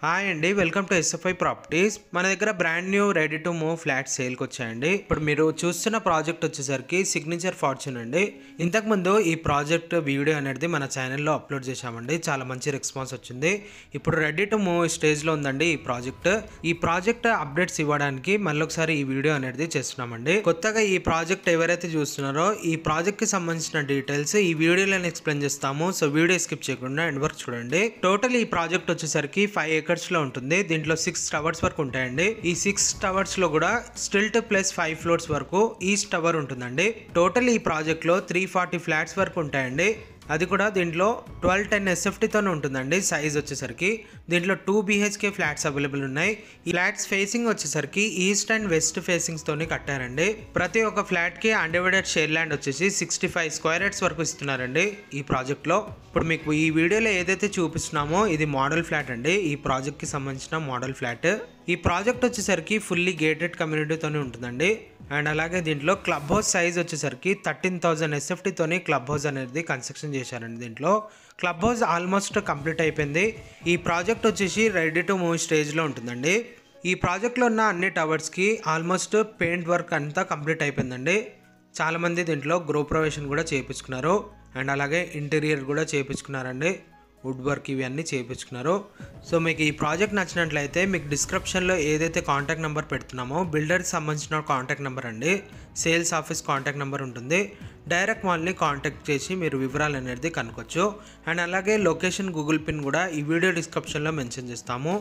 Hi అండి, welcome to SFI properties. మన దగ్గర brand new ready to move flat సేల్కి వచ్చాయండి. ఇప్పుడు మీరు చూస్తున్న ప్రాజెక్ట్ వచ్చేసరికి సిగ్నేచర్ ఫార్చ్యూన్ అండి. ఇంతకుముందు ఈ ప్రాజెక్ట్ వీడియో అనేది మన ఛానల్లో అప్లోడ్ చేశామండి. చాలా మంచి రెస్పాన్స్ వచ్చింది. ఇప్పుడు రెడీ టు మూవ్ స్టేజ్లో ఉందండి ఈ ప్రాజెక్ట్ అప్డేట్స్ ఇవ్వడానికి మళ్ళొకసారి ఈ వీడియో అనేది చేస్తున్నామండి. కొత్తగా ఈ ప్రాజెక్ట్ ఎవరైతే చూస్తున్నారో ఈ ప్రాజెక్ట్కి సంబంధించిన డీటెయిల్స్ ఈ వీడియోలో ఎక్స్ప్లెయిన్ చేస్తాము. సో వీడియో స్కిప్ చేయకుండా ఎండ్ వరకు చూడండి. టోటల్ ఈ ప్రాజెక్ట్ వచ్చేసరికి 5 acres లో ఉంటుంది. దీంట్లో 6 towers వరకు ఉంటాయండి. ఈ 6 towers లో కూడా స్టిల్ట్ ప్లస్ 5 floors వరకు ఈచ్ టవర్ ఉంటుందండి. టోటల్ ఈ ప్రాజెక్ట్ లో 340 ఫ్లాట్స్ వరకు ఉంటాయండి. అది కూడా దీంట్లో 1210 SFTతోనే ఉంటుందండి. సైజ్ వచ్చేసరికి దీంట్లో 2 BHK ఫ్లాట్స్ అవైలబుల్ ఉన్నాయి. ఈ ఫ్లాట్స్ ఫేసింగ్ వచ్చేసరికి ఈస్ట్ అండ్ వెస్ట్ ఫేసింగ్స్ తోని కట్టారండి. ప్రతి ఒక్క ఫ్లాట్ కి అన్డివైడెడ్ షేర్ ల్యాండ్ వచ్చేసి 65 స్క్వేర్ యార్డ్స్ వరకు ఇస్తున్నారండి ఈ ప్రాజెక్ట్ లో. ఇప్పుడు మీకు ఈ వీడియోలో ఏదైతే చూపిస్తున్నామో ఇది మోడల్ ఫ్లాట్ అండి. ఈ ప్రాజెక్ట్ కి సంబంధించిన మోడల్ ఫ్లాట్. ఈ ప్రాజెక్ట్ వచ్చేసరికి ఫుల్లీ గేటెడ్ కమ్యూనిటీతోనే ఉంటుందండి. అండ్ అలాగే దీంట్లో క్లబ్ హౌస్ సైజ్ వచ్చేసరికి 13,000 SFTతోని క్లబ్ హౌస్ అనేది కన్స్ట్రక్షన్ చేశారండి. దీంట్లో క్లబ్ హౌస్ ఆల్మోస్ట్ కంప్లీట్ అయిపోయింది. ఈ ప్రాజెక్ట్ వచ్చేసి రెడీ టు మూవ్ స్టేజ్లో ఉంటుందండి. ఈ ప్రాజెక్ట్లో ఉన్న అన్ని టవర్స్కి ఆల్మోస్ట్ పెయింట్ వర్క్ అంతా కంప్లీట్ అయిపోయిందండి. చాలామంది దీంట్లో గృహప్రవేశం కూడా చేయించుకున్నారు. అండ్ అలాగే ఇంటీరియర్ కూడా చేయించుకున్నారండి. వుడ్ వర్క్ ఇవన్నీ చేయించుకున్నారు. సో మీకు ఈ ప్రాజెక్ట్ నచ్చినట్లయితే మీకు డిస్క్రిప్షన్లో ఏదైతే కాంటాక్ట్ నెంబర్ పెడుతున్నామో బిల్డర్కి సంబంధించిన కాంటాక్ట్ నెంబర్ అండి. సేల్స్ ఆఫీస్ కాంటాక్ట్ నెంబర్ ఉంటుంది. డైరెక్ట్ వాళ్ళని కాంటాక్ట్ చేసి మీరు వివరాలు అనేది కనుక్కోవచ్చు. అండ్ అలాగే లొకేషన్ గూగుల్ పిన్ కూడా ఈ వీడియో డిస్క్రిప్షన్లో మెన్షన్ చేస్తాము.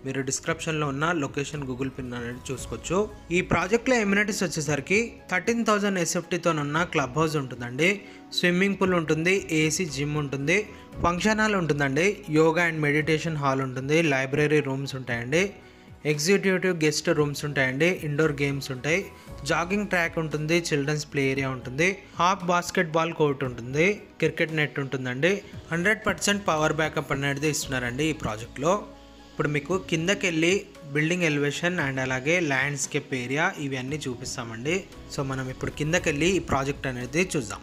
మీరు డిస్క్రిప్షన్లో ఉన్న లొకేషన్ గూగుల్ పిన్ అనేది చూసుకోవచ్చు. ఈ ప్రాజెక్ట్లో ఎమ్యూనిటీస్ వచ్చేసరికి 13,000 SFTతో ఉన్న క్లబ్ హౌస్ ఉంటుందండి. స్విమ్మింగ్ పూల్ ఉంటుంది, ఏసీ జిమ్ ఉంటుంది, ఫంక్షన్ హాల్ ఉంటుందండి, యోగా అండ్ మెడిటేషన్ హాల్ ఉంటుంది, లైబ్రరీ రూమ్స్ ఉంటాయండి, ఎగ్జిక్యూటివ్ గెస్ట్ రూమ్స్ ఉంటాయండి, ఇండోర్ గేమ్స్ ఉంటాయి, జాగింగ్ ట్రాక్ ఉంటుంది, చిల్డ్రన్స్ ప్లే ఏరియా ఉంటుంది, హాఫ్ బాస్కెట్బాల్ కోర్ట్ ఉంటుంది, క్రికెట్ నెట్ ఉంటుందండి. 100% పవర్ బ్యాకప్ అనేది ఇస్తున్నారండి ఈ ప్రాజెక్ట్లో. ఇప్పుడు మీకు కిందకి వెళ్ళి బిల్డింగ్ ఎలివేషన్ అండ్ అలాగే ల్యాండ్స్కేప్ ఏరియా ఇవన్నీ చూపిస్తామండి. సో మనం ఇప్పుడు కిందకి వెళ్ళి ఈ ప్రాజెక్ట్ అనేది చూద్దాం.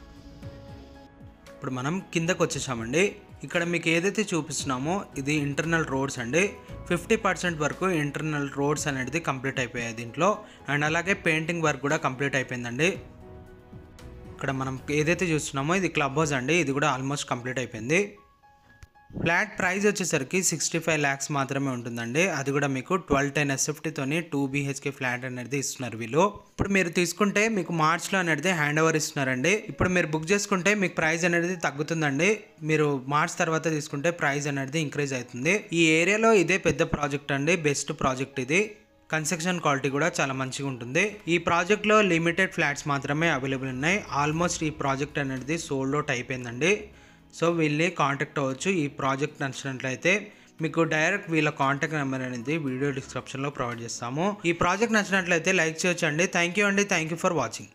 ఇప్పుడు మనం కిందకు వచ్చేసామండి. ఇక్కడ మీకు ఏదైతే చూపిస్తున్నామో ఇది ఇంటర్నల్ రోడ్స్ అండి. 50% వరకు ఇంటర్నల్ రోడ్స్ అనేది కంప్లీట్ అయిపోయాయి దీంట్లో. అండ్ అలాగే పెయింటింగ్ వర్క్ కూడా కంప్లీట్ అయిపోయిందండి. ఇక్కడ మనం ఏదైతే చూస్తున్నామో ఇది క్లబ్ హౌస్ అండి. ఇది కూడా ఆల్మోస్ట్ కంప్లీట్ అయిపోయింది. ఫ్లాట్ ప్రైస్ వచ్చేసరికి 65 lakhs మాత్రమే ఉంటుందండి. అది కూడా మీకు 1210 SFTతోని 2 BHK ఫ్లాట్ అనేది ఇస్తున్నారు వీళ్ళు. ఇప్పుడు మీరు తీసుకుంటే మీకు మార్చ్లో అనేది హ్యాండ్ ఓవర్ ఇస్తున్నారండి. ఇప్పుడు మీరు బుక్ చేసుకుంటే మీకు ప్రైస్ అనేది తగ్గుతుందండి. మీరు మార్చ్ తర్వాత తీసుకుంటే ప్రైస్ అనేది ఇంక్రీజ్ అవుతుంది. ఈ ఏరియాలో ఇదే పెద్ద ప్రాజెక్ట్ అండి, బెస్ట్ ప్రాజెక్ట్ ఇది. కన్స్ట్రక్షన్ క్వాలిటీ కూడా చాలా మంచిగా ఉంటుంది. ఈ ప్రాజెక్ట్లో లిమిటెడ్ ఫ్లాట్స్ మాత్రమే అవైలబుల్ ఉన్నాయి. ఆల్మోస్ట్ ఈ ప్రాజెక్ట్ అనేది సోల్డ్ అవుట్ అయిపోయిందండి. సో వీళ్ళని కాంటాక్ట్ అవ్వచ్చు. ఈ ప్రాజెక్ట్ నచ్చినట్లయితే మీకు డైరెక్ట్ వీళ్ళ కాంటాక్ట్ నెంబర్ అనేది వీడియో డిస్క్రిప్షన్లో ప్రొవైడ్ చేస్తాము. ఈ ప్రాజెక్ట్ నచ్చినట్లయితే లైక్ చేయొచ్చు అండి. థ్యాంక్ యూ అండి. Thank you for watching.